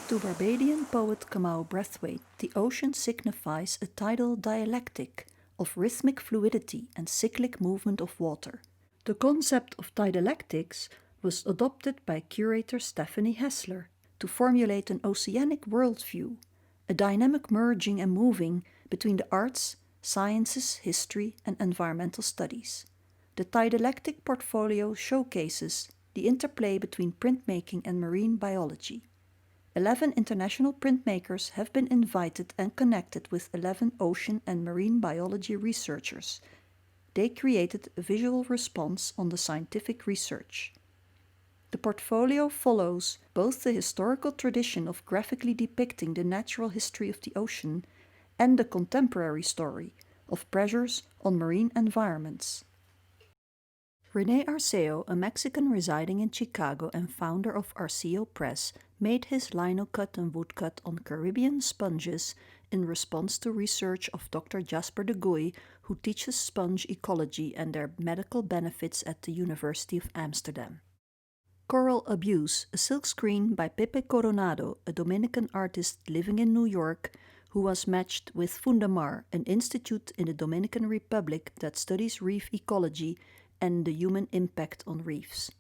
To Barbadian poet Kamau Brathwaite, the ocean signifies a tidal dialectic of rhythmic fluidity and cyclic movement of water. The concept of tidalectics was adopted by curator Stephanie Hessler to formulate an oceanic worldview, a dynamic merging and moving between the arts, sciences, history, and environmental studies. The Tidalectic Portfolio showcases the interplay between printmaking and marine biology. 11 international printmakers have been invited and connected with 11 ocean and marine biology researchers. They created a visual response on the scientific research. The portfolio follows both the historical tradition of graphically depicting the natural history of the ocean and the contemporary story of pressures on marine environments. Rene Arceo, a Mexican residing in Chicago and founder of Arceo Press, made his linocut and woodcut on Caribbean sponges in response to research of Dr. Jasper de Goey, who teaches sponge ecology and their medical benefits at the University of Amsterdam. Coral Abuse, a silkscreen by Pepe Coronado, a Dominican artist living in New York, who was matched with Fundamar, an institute in the Dominican Republic that studies reef ecology and the human impact on reefs.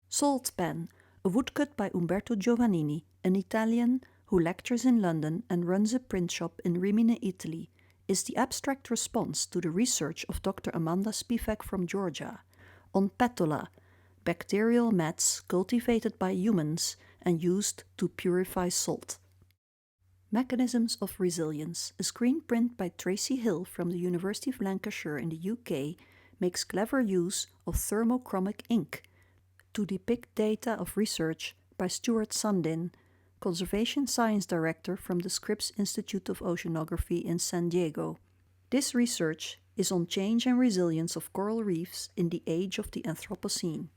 Salt Pen, a woodcut by Umberto Giovannini, an Italian who lectures in London and runs a print shop in Rimini, Italy, is the abstract response to the research of Dr. Amanda Spivak from Georgia on Petola, bacterial mats cultivated by humans and used to purify salt. Mechanisms of Resilience, a screen print by Tracy Hill from the University of Lancashire in the UK, makes clever use of thermochromic ink to depict data of research by Stuart Sundin, Conservation Science Director from the Scripps Institute of Oceanography in San Diego. This research is on change and resilience of coral reefs in the age of the Anthropocene.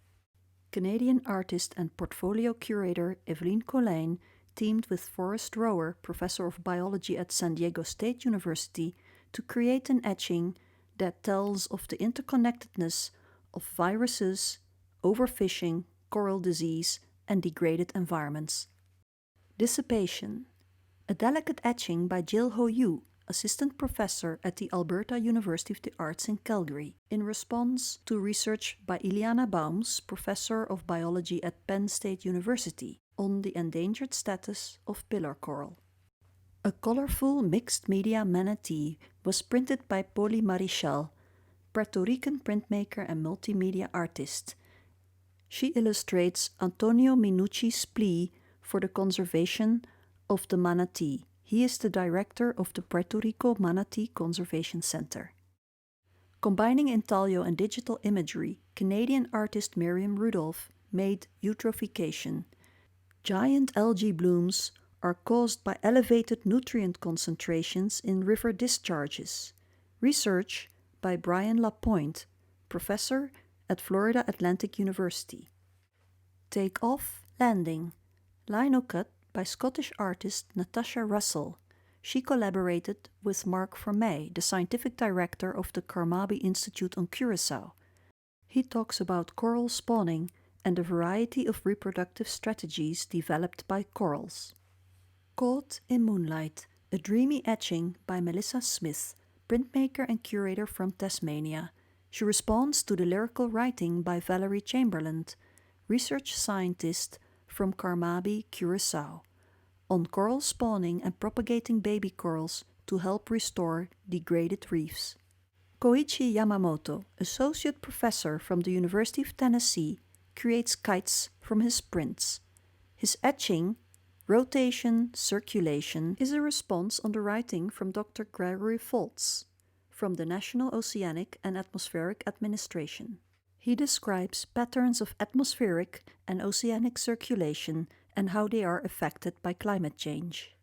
Canadian artist and portfolio curator Evelyn Cohen teamed with Forrest Rower, professor of biology at San Diego State University, to create an etching that tells of the interconnectedness of viruses, overfishing, coral disease, and degraded environments. Dissipation, a delicate etching by Jill Ho Yu, assistant professor at the Alberta University of the Arts in Calgary, in response to research by Iliana Baums, professor of biology at Penn State University, on the endangered status of pillar coral. A colorful mixed media manatee was printed by Paula Marichal, Puerto Rican printmaker and multimedia artist. She illustrates Antonio Minucci's plea for the conservation of the manatee. He is the director of the Puerto Rico Manatee Conservation Center. Combining intaglio and digital imagery, Canadian artist Miriam Rudolph made eutrophication. Giant algae blooms are caused by elevated nutrient concentrations in river discharges. Research by Brian Lapointe, professor at Florida Atlantic University. Take Off, Landing, linocut by Scottish artist Natasha Russell. She collaborated with Mark Vermeij, the scientific director of the Carmabi Institute on Curaçao. He talks about coral spawning and a variety of reproductive strategies developed by corals. Caught in Moonlight, a dreamy etching by Melissa Smith, printmaker and curator from Tasmania. She responds to the lyrical writing by Valerie Chamberlain, research scientist from Carmabi, Curaçao, on coral spawning and propagating baby corals to help restore degraded reefs. Koji Yamamoto, associate professor from the University of Tennessee, creates kites from his prints. His etching, Rotation, Circulation, is a response on the writing from Dr. Gregory Foltz from the National Oceanic and Atmospheric Administration. He describes patterns of atmospheric and oceanic circulation and how they are affected by climate change.